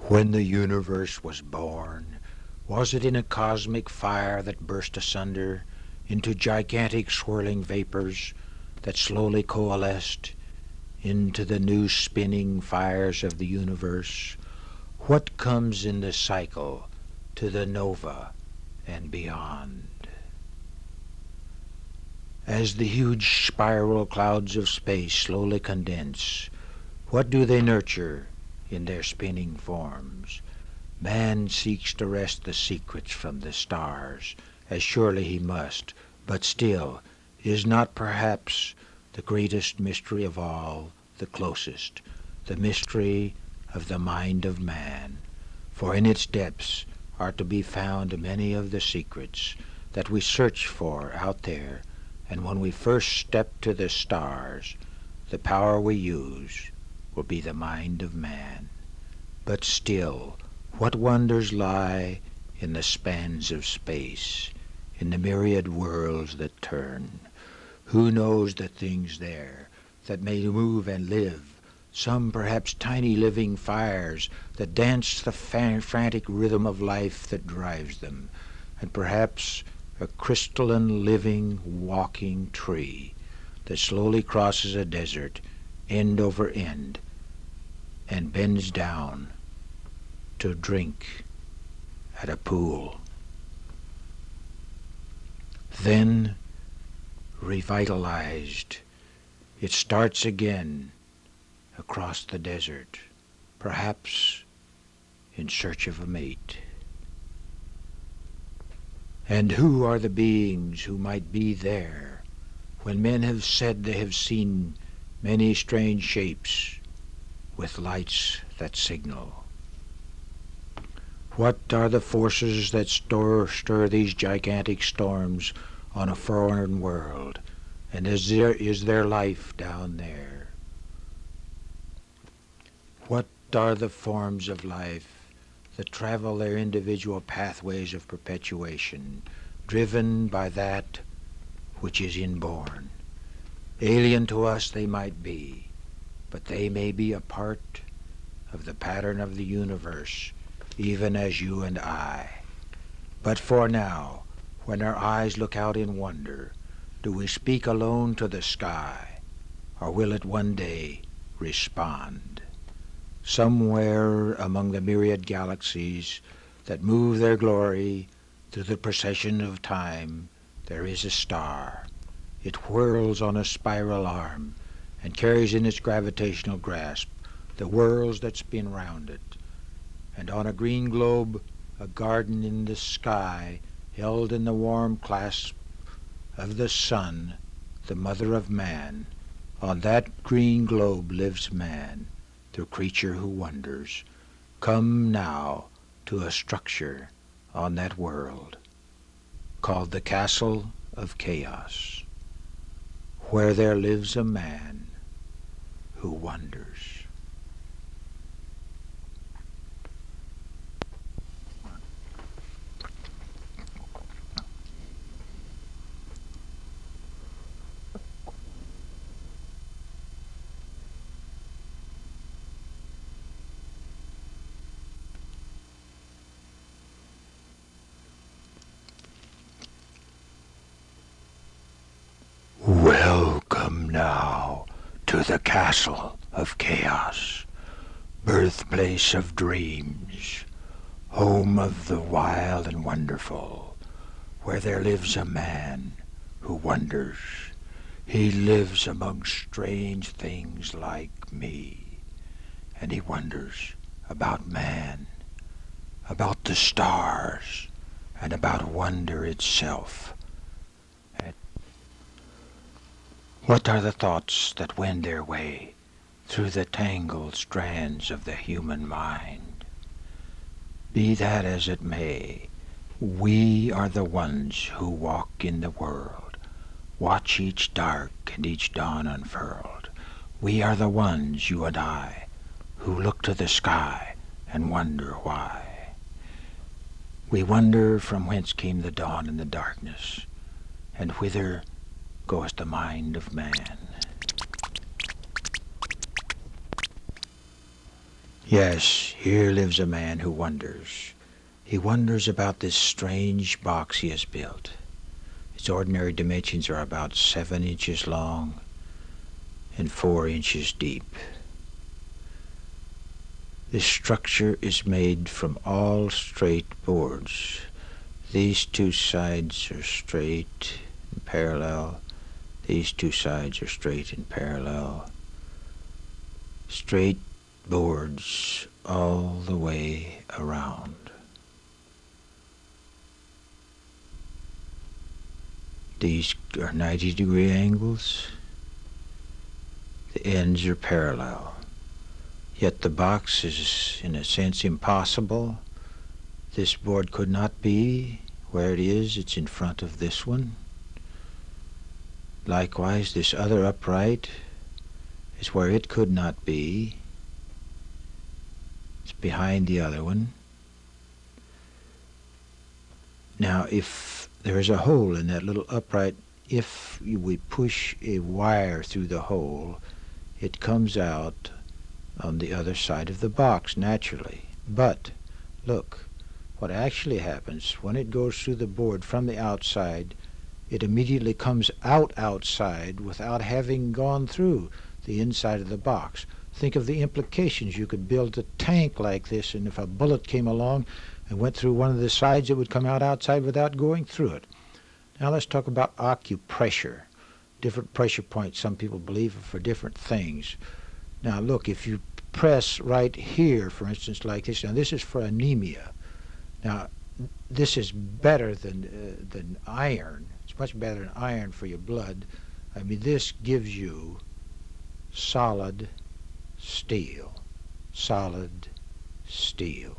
When the universe was born, was it in a cosmic fire that burst asunder into gigantic swirling vapors that slowly coalesced into the new spinning fires of the universe? What comes in the cycle to the nova and beyond? As the huge spiral clouds of space slowly condense, what do they nurture in their spinning forms? Man seeks to wrest the secrets from the stars, as surely he must, but still, is not perhaps the greatest mystery of all the closest, the mystery of the mind of man? For in its depths are to be found many of the secrets that we search for out there, and when we first step to the stars, the power we use will be the mind of man. But still, what wonders lie in the spans of space, in the myriad worlds that turn? Who knows the things there that may move and live, some perhaps tiny living fires that dance the frantic rhythm of life that drives them, and perhaps a crystalline living walking tree that slowly crosses a desert end over end and bends down to drink at a pool. Then, revitalized, it starts again across the desert, perhaps in search of a mate. And who are the beings who might be there when men have said they have seen many strange shapes with lights that signal? What are the forces that stir these gigantic storms on a foreign world? And is there life down there? What are the forms of life that travel their individual pathways of perpetuation, driven by that which is inborn? Alien to us they might be, but they may be a part of the pattern of the universe, even as you and I. But for now, when our eyes look out in wonder, do we speak alone to the sky, or will it one day respond? Somewhere among the myriad galaxies that move their glory through the procession of time, there is a star. It whirls on a spiral arm and carries in its gravitational grasp the worlds that spin round it. And on a green globe, a garden in the sky, held in the warm clasp of the sun, the mother of man, on that green globe lives man, the creature who wonders. Come now to a structure on that world called the Castle of Chaos, where there lives a man who wonders. Welcome now to the Castle of Chaos, birthplace of dreams, home of the wild and wonderful, where there lives a man who wonders. He lives among strange things like me, and he wonders about man, about the stars, and about wonder itself. What are the thoughts that wend their way through the tangled strands of the human mind? Be that as it may, we are the ones who walk in the world, watch each dark and each dawn unfurled. We are the ones, you and I, who look to the sky and wonder why. We wonder from whence came the dawn and the darkness, and whither goes the mind of man. Yes, here lives a man who wonders. He wonders about this strange box he has built. Its ordinary dimensions are about 7 inches long and 4 inches deep. This structure is made from all straight boards. These two sides are straight and parallel. These two sides are straight and parallel. Straight boards all the way around. These are 90-degree angles. The ends are parallel. Yet the box is, in a sense, impossible. This board could not be where it is. It's in front of this one. Likewise, this other upright is where it could not be. It's behind the other one. Now, if there is a hole in that little upright, if we push a wire through the hole, it comes out on the other side of the box naturally. But look, what actually happens when it goes through the board from the outside, it immediately comes out outside without having gone through the inside of the box. Think of the implications. You could build a tank like this, and if a bullet came along and went through one of the sides, it would come out outside without going through it. Now let's talk about acupressure. Different pressure points, some people believe, are for different things. Now look, if you press right here, for instance, like this, now this is for anemia. Now this is better than iron. It's much better than iron for your blood. I mean, this gives you solid steel. Solid steel.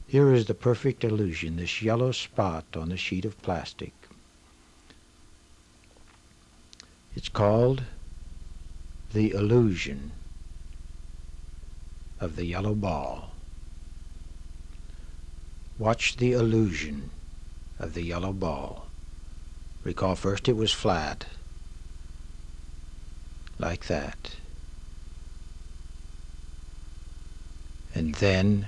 Here is the perfect illusion, this yellow spot on the sheet of plastic. It's called the illusion of the yellow ball. Watch the illusion of the yellow ball. Recall first it was flat, like that. And then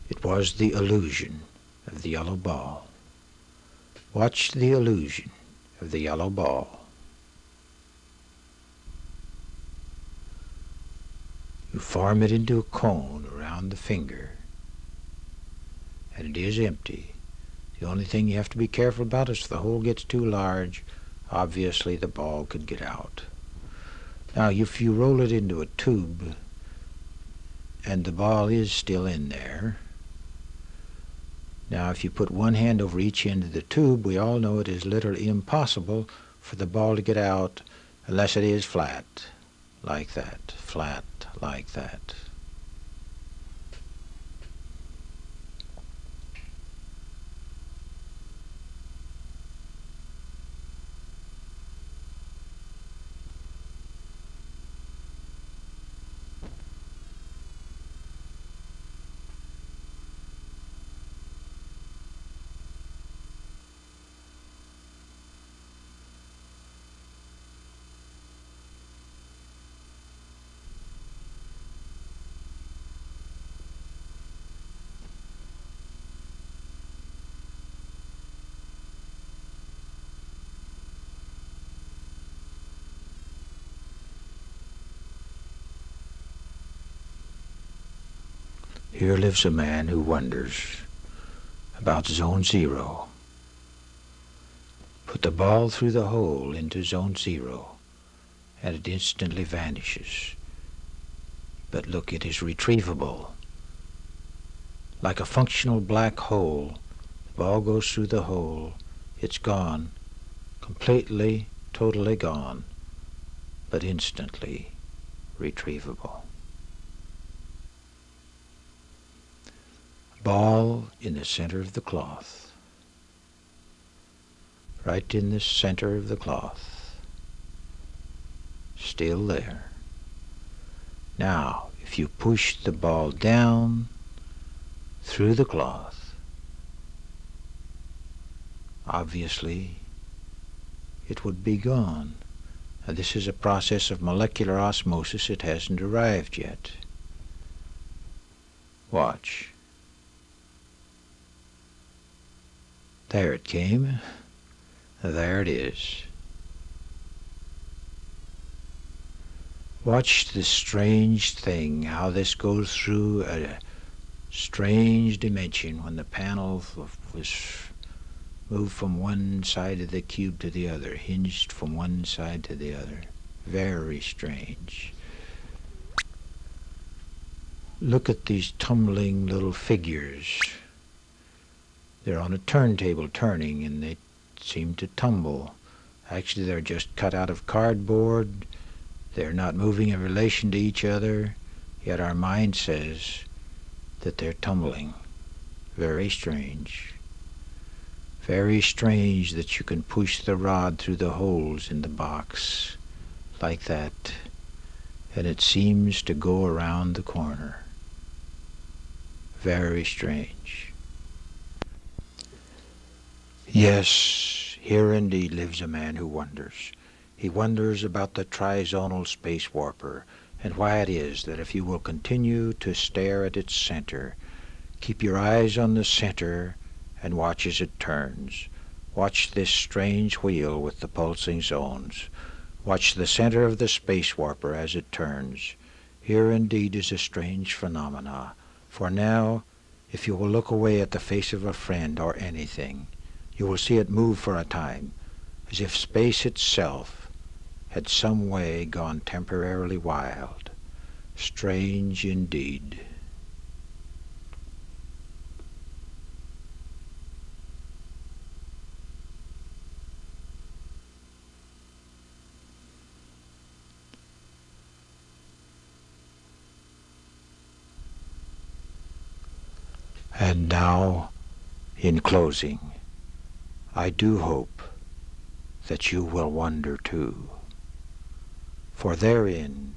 it was the illusion of the yellow ball. Watch the illusion of the yellow ball. You form it into a cone around the finger, and it is empty. The only thing you have to be careful about is if the hole gets too large, obviously the ball could get out. Now, if you roll it into a tube, and the ball is still in there, now if you put one hand over each end of the tube, we all know it is literally impossible for the ball to get out unless it is flat, like that, flat, like that. Here lives a man who wonders about zone zero. Put the ball through the hole into zone zero, and it instantly vanishes. But look, it is retrievable. Like a functional black hole, the ball goes through the hole, it's gone, completely, totally gone, but instantly retrievable. Ball in the center of the cloth, right in the center of the cloth, still there. Now, if you push the ball down through the cloth, obviously it would be gone. This is a process of molecular osmosis. It hasn't arrived yet. Watch. There it came. There it is. Watch this strange thing, how this goes through a strange dimension when the panel was moved from one side of the cube to the other, hinged from one side to the other. Very strange. Look at these tumbling little figures. They're on a turntable turning, and they seem to tumble. Actually, they're just cut out of cardboard. They're not moving in relation to each other, yet our mind says that they're tumbling. Very strange. Very strange that you can push the rod through the holes in the box like that, and it seems to go around the corner. Very strange. Yes, here indeed lives a man who wonders. He wonders about the trizonal space warper and why it is that if you will continue to stare at its center, keep your eyes on the center and watch as it turns. Watch this strange wheel with the pulsing zones. Watch the center of the space warper as it turns. Here indeed is a strange phenomena. For now, if you will look away at the face of a friend or anything, you will see it move for a time, as if space itself had some way gone temporarily wild. Strange indeed. And now, in closing, I do hope that you will wonder too, for therein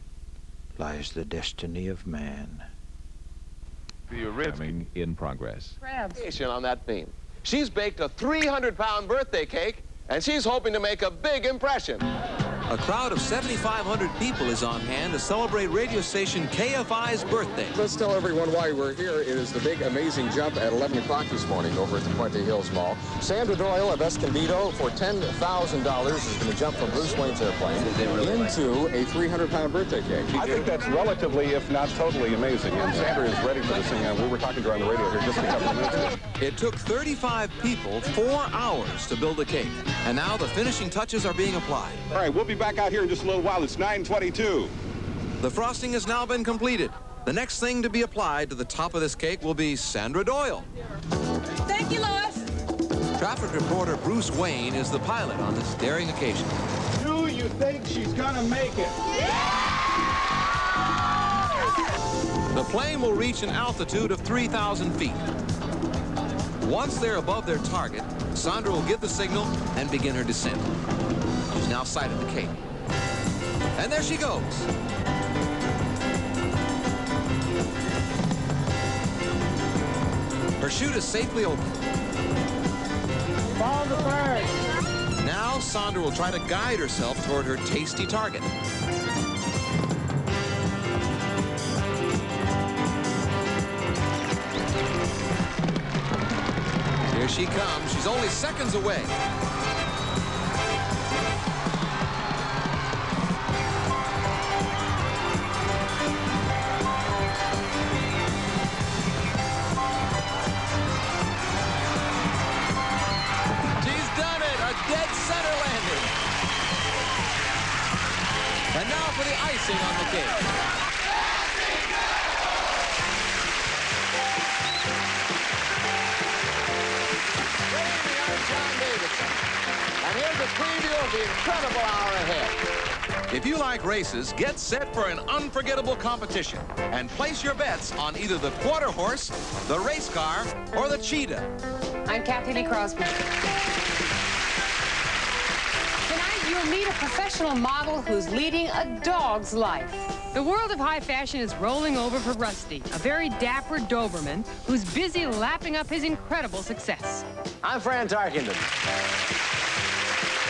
lies the destiny of man. Programming in progress. On that theme. She's baked a 300-pound birthday cake, and she's hoping to make a big impression. A crowd of 7,500 people is on hand to celebrate radio station KFI's birthday. Let's tell everyone why we're here. It is the big, amazing jump at 11 o'clock this morning over at the Puente Hills Mall. Sandra Doyle of Escondido for $10,000 is going to jump from Bruce Wayne's airplane into a 300-pound birthday cake. I think that's relatively, if not totally, amazing. And Sandra is ready for this thing. We were talking to her on the radio here just a couple of minutes ago. It took 35 people 4 hours to build a cake, and now the finishing touches are being applied. All right, we'll be back out here in just a little while. It's 9:22. The frosting has now been completed. The next thing to be applied to the top of this cake will be Sandra Doyle. Thank you, Lois. Traffic reporter Bruce Wayne is the pilot on this daring occasion. Do you think she's gonna make it? The plane will reach an altitude of 3,000 feet. Once they're above their target, Sandra will give the signal and begin her descent. She's now sighted the cake. And there she goes. Her chute is safely open. Follow the flag. Now Sandra will try to guide herself toward her tasty target. Here she comes. She's only seconds away. And now for the icing on the cake. And here's a preview of the incredible hour ahead. If you like races, get set for an unforgettable competition and place your bets on either the quarter horse, the race car, or the cheetah. I'm Kathy Lee Crosby. Tonight, you'll meet a professional model who's leading a dog's life. The world of high fashion is rolling over for Rusty, a very dapper Doberman who's busy lapping up his incredible success. I'm Fran Tarkenton.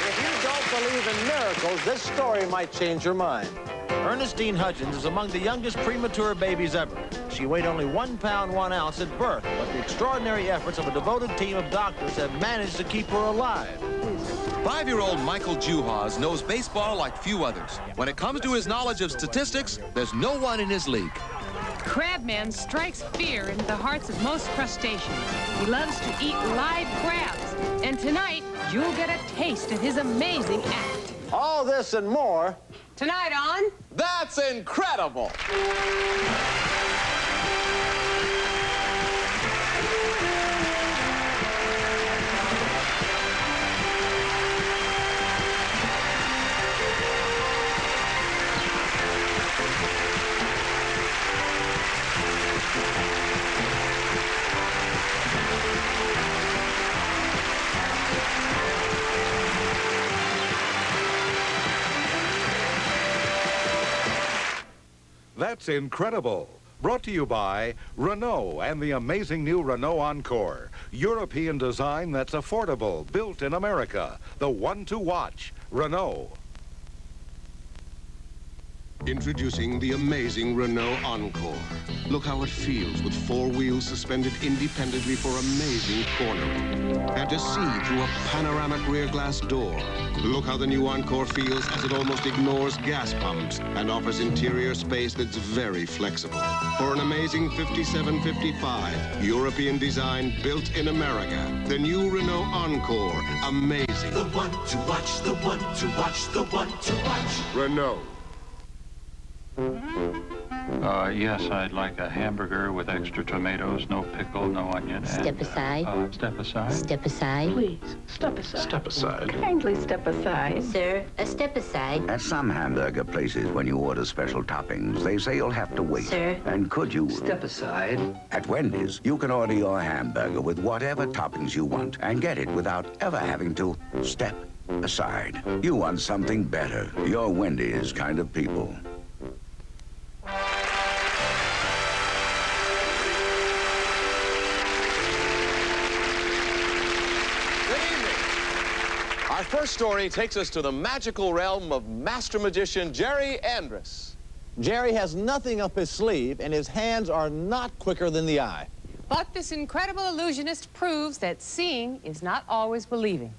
If you don't believe in miracles, this story might change your mind. Ernestine Hudgens is among the youngest premature babies ever. She weighed only 1 pound 1 ounce at birth, but the extraordinary efforts of a devoted team of doctors have managed to keep her alive. 5-year-old Michael Juhas knows baseball like few others. When it comes to his knowledge of statistics, there's no one in his league. Crabman strikes fear into the hearts of most crustaceans. He loves to eat live crabs. And tonight, you'll get a taste of his amazing act. All this and more Tonight on... That's incredible! That's Incredible. Brought to you by Renault and the amazing new Renault Encore. European design that's affordable, built in America. The one to watch. Renault. Introducing the amazing Renault Encore. Look how it feels with 4 wheels suspended independently for amazing cornering. And to see through a panoramic rear glass door. Look how the new Encore feels as it almost ignores gas pumps and offers interior space that's very flexible. For an amazing 5755, European design built in America. The new Renault Encore. Amazing. The one to watch, the one to watch, the one to watch. Renault. Yes, I'd like a hamburger with extra tomatoes, no pickle, no onion. Step aside. Step aside. Step aside. Please, step aside. Step aside. Kindly step aside. Sir, a step aside. At some hamburger places, when you order special toppings, they say you'll have to wait. Sir. And could you? Step aside. At Wendy's, you can order your hamburger with whatever toppings you want and get it without ever having to step aside. You want something better. You're Wendy's kind of people. Our first story takes us to the magical realm of master magician Jerry Andrus. Jerry has nothing up his sleeve, and his hands are not quicker than the eye. But this incredible illusionist proves that seeing is not always believing.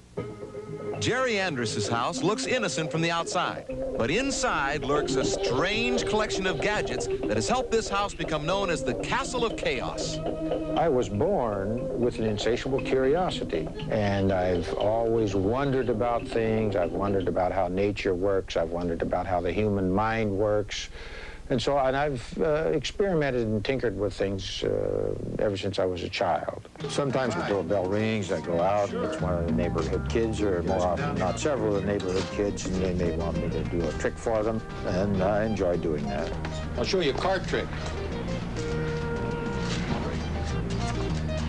Jerry Andrus's house looks innocent from the outside, but inside lurks a strange collection of gadgets that has helped this house become known as the Castle of Chaos. I was born with an insatiable curiosity, and I've always wondered about things. I've wondered about how nature works. I've wondered about how the human mind works. And I've experimented and tinkered with things ever since I was a child. Sometimes the doorbell rings, I go out, and it's one of the neighborhood kids, or more often not several of the neighborhood kids, and they may want me to do a trick for them, and I enjoy doing that. I'll show you a card trick.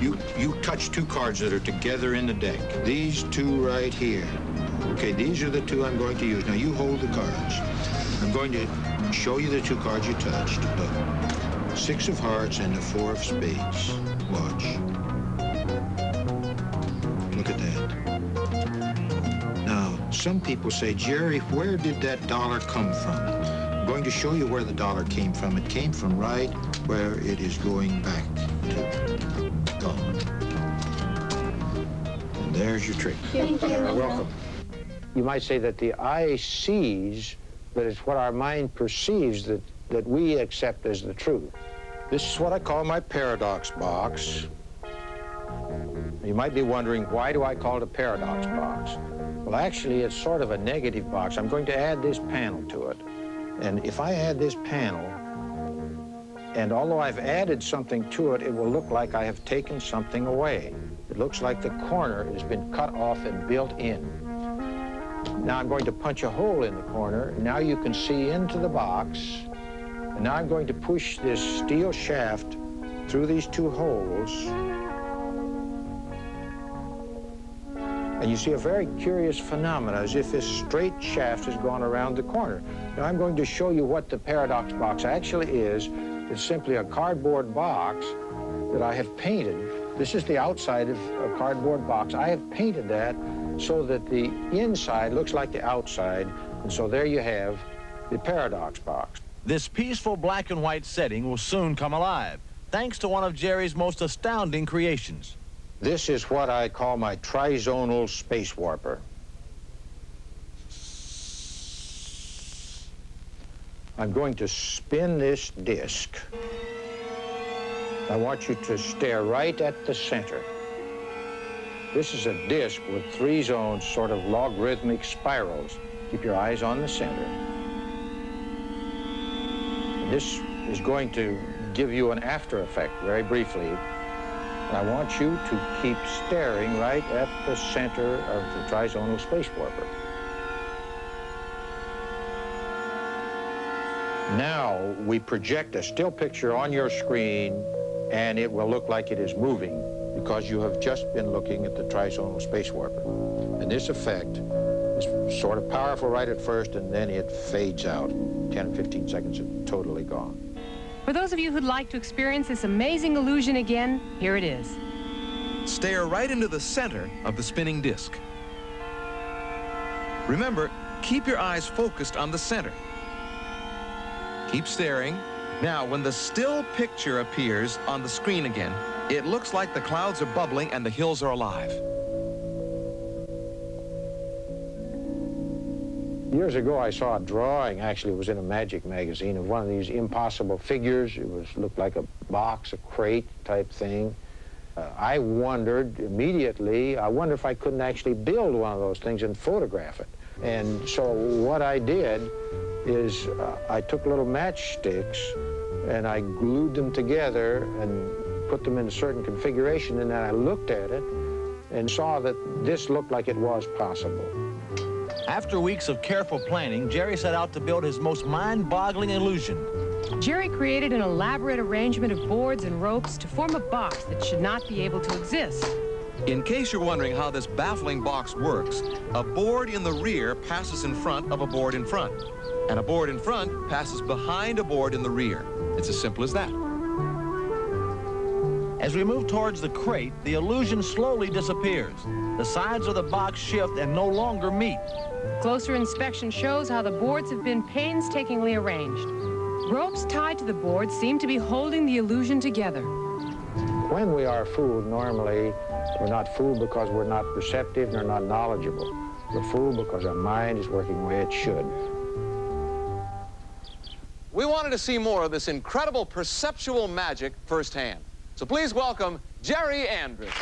You touch 2 cards that are together in the deck. These 2 right here. Okay, these are the 2 I'm going to use. Now you hold the cards. I'm going to show you the 2 cards you touched. Look, 6 of hearts and the 4 of spades. Watch. Look at that. Now, some people say, Jerry, where did that dollar come from? I'm going to show you where the dollar came from. It came from right where it is going back to. Gone. And there's your trick. Thank you. You're welcome. You might say that the eye sees, but it's what our mind perceives that we accept as the truth. This is what I call my paradox box. You might be wondering, why do I call it a paradox box? Well, actually, it's sort of a negative box. I'm going to add this panel to it. And if I add this panel, and although I've added something to it, it will look like I have taken something away. It looks like the corner has been cut off and built in. Now I'm going to punch a hole in the corner. Now you can see into the box. And now I'm going to push this steel shaft through these 2 holes. And you see a very curious phenomena, as if this straight shaft has gone around the corner. Now I'm going to show you what the paradox box actually is. It's simply a cardboard box that I have painted. This is the outside of a cardboard box. I have painted that so that the inside looks like the outside. And so there you have the paradox box. This peaceful black and white setting will soon come alive, thanks to one of Jerry's most astounding creations. This is what I call my trizonal space warper. I'm going to spin this disc. I want you to stare right at the center. This is a disc with 3 zones, sort of logarithmic spirals. Keep your eyes on the center. This is going to give you an after effect very briefly. And I want you to keep staring right at the center of the trizonal space warper. Now we project a still picture on your screen, and it will look like it is moving because you have just been looking at the trizonal space warper. And this effect is sort of powerful right at first, and then it fades out. 10 or 15 seconds, it's totally gone. For those of you who'd like to experience this amazing illusion again, here it is. Stare right into the center of the spinning disc. Remember, keep your eyes focused on the center. Keep staring. Now, when the still picture appears on the screen again, it looks like the clouds are bubbling and the hills are alive. Years ago, I saw a drawing, actually it was in a magic magazine, of one of these impossible figures. It looked like a box, a crate type thing. I wondered immediately, I wonder if I couldn't actually build one of those things and photograph it. And so what I did is I took little matchsticks and I glued them together and put them in a certain configuration, and then I looked at it and saw that this looked like it was possible. After weeks of careful planning, Jerry set out to build his most mind-boggling illusion. Jerry created an elaborate arrangement of boards and ropes to form a box that should not be able to exist. In case you're wondering how this baffling box works, a board in the rear passes in front of a board in front, and a board in front passes behind a board in the rear. It's as simple as that. As we move towards the crate, the illusion slowly disappears. The sides of the box shift and no longer meet. Closer inspection shows how the boards have been painstakingly arranged. Ropes tied to the boards seem to be holding the illusion together. When we are fooled, normally, we're not fooled because we're not perceptive nor not knowledgeable. We're fooled because our mind is working the way it should. We wanted to see more of this incredible perceptual magic firsthand. So please welcome Jerry Andrus.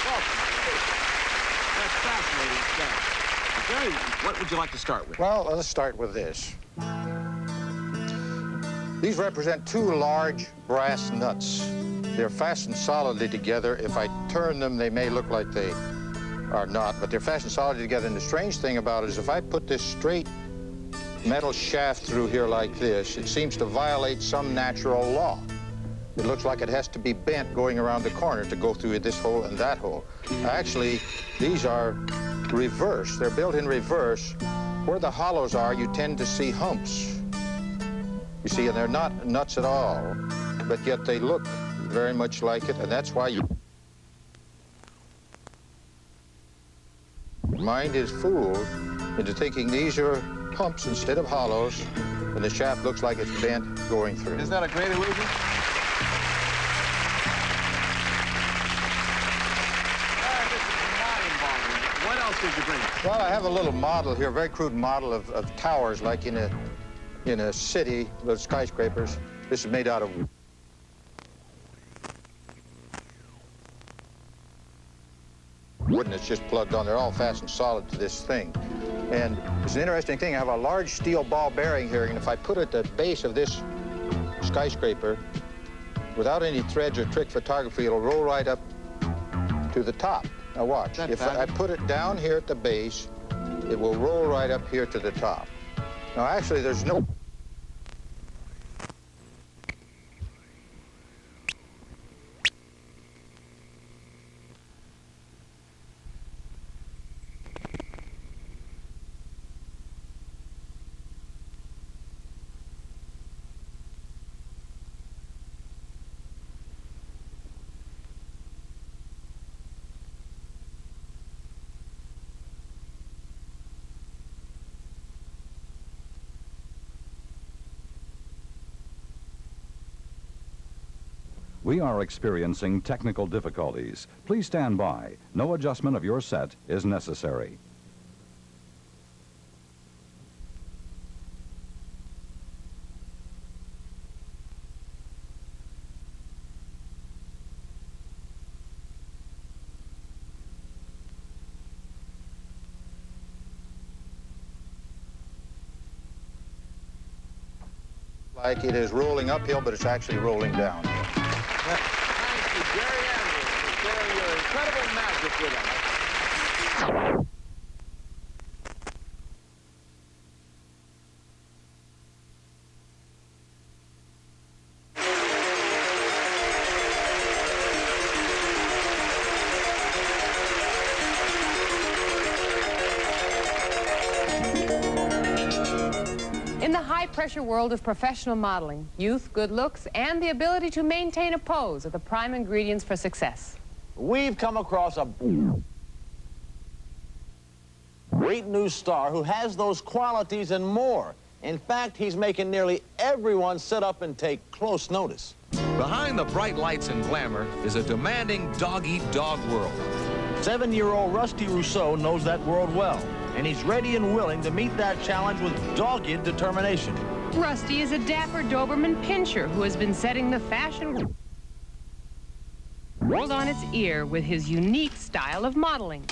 Welcome. That's fascinating stuff. Jerry, what would you like to start with? Well, let's start with this. These represent 2 large brass nuts. They're fastened solidly together. If I turn them, they may look like they are not, but they're fastened solidly together. And the strange thing about it is if I put this straight metal shaft through here like this, it seems to violate some natural law. It looks like it has to be bent going around the corner to go through this hole and that hole. Actually, these are reversed. They're built in reverse. Where the hollows are, you tend to see humps. You see, and they're not nuts at all, but yet they look very much like it, and that's why your mind is fooled into thinking these are humps instead of hollows, and the shaft looks like it's bent going through. Isn't that a great illusion? What else did you bring? Well, I have a little model here, a very crude model of towers, like in a city, those skyscrapers. This is made out of wood, and it's just plugged on. They're all fastened solid to this thing. And it's an interesting thing. I have a large steel ball bearing here, and if I put it at the base of this skyscraper, without any threads or trick photography, it'll roll right up to the top. Now watch. If I put it down here at the base, it will roll right up here to the top. Now actually, there's no We are experiencing technical difficulties. Please stand by. No adjustment of your set is necessary. Like it is rolling uphill, but it's actually rolling down. Thank you, Jerry Andrus, for sharing your incredible magic with us. In the high-pressure world of professional modeling, youth, good looks, and the ability to maintain a pose are the prime ingredients for success. We've come across a great new star who has those qualities and more. In fact, he's making nearly everyone sit up and take close notice. Behind the bright lights and glamour is a demanding dog-eat-dog world. 7-year-old Rusty Rousseau knows that world well, and he's ready and willing to meet that challenge with dogged determination. Rusty is a dapper Doberman pinscher who has been setting the fashion world on its ear with his unique style of modeling.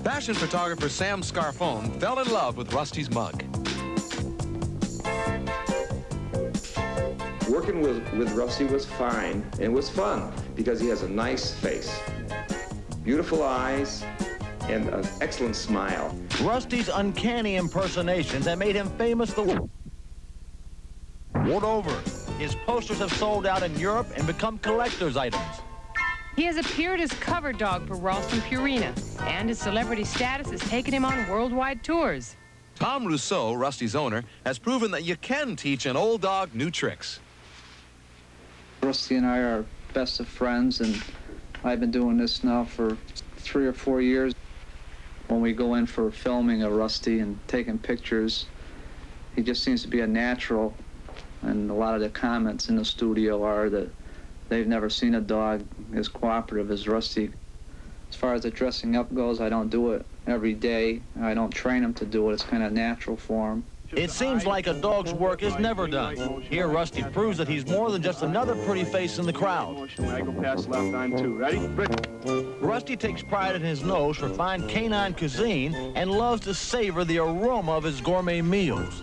Fashion photographer Sam Scarfone fell in love with Rusty's mug. Working with Rusty was fine and was fun because he has a nice face, beautiful eyes, and an excellent smile. Rusty's uncanny impersonations have made him famous the world over. His posters have sold out in Europe and become collector's items. He has appeared as cover dog for Ralston Purina, and his celebrity status has taken him on worldwide tours. Tom Rousseau, Rusty's owner, has proven that you can teach an old dog new tricks. Rusty and I are best of friends, and I've been doing this now for 3 or 4 years. When we go in for filming of Rusty and taking pictures, he just seems to be a natural, and a lot of the comments in the studio are that they've never seen a dog as cooperative as Rusty. As far as the dressing up goes, I don't do it every day. I don't train him to do it. It's kind of natural for him. It seems like a dog's work is never done. Here, Rusty proves that he's more than just another pretty face in the crowd. I go past left on 2. Ready? Rusty takes pride in his nose for fine canine cuisine and loves to savor the aroma of his gourmet meals.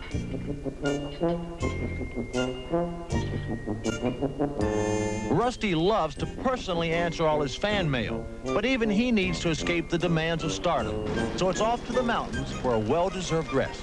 Rusty loves to personally answer all his fan mail, but even he needs to escape the demands of stardom. So it's off to the mountains for a well-deserved rest.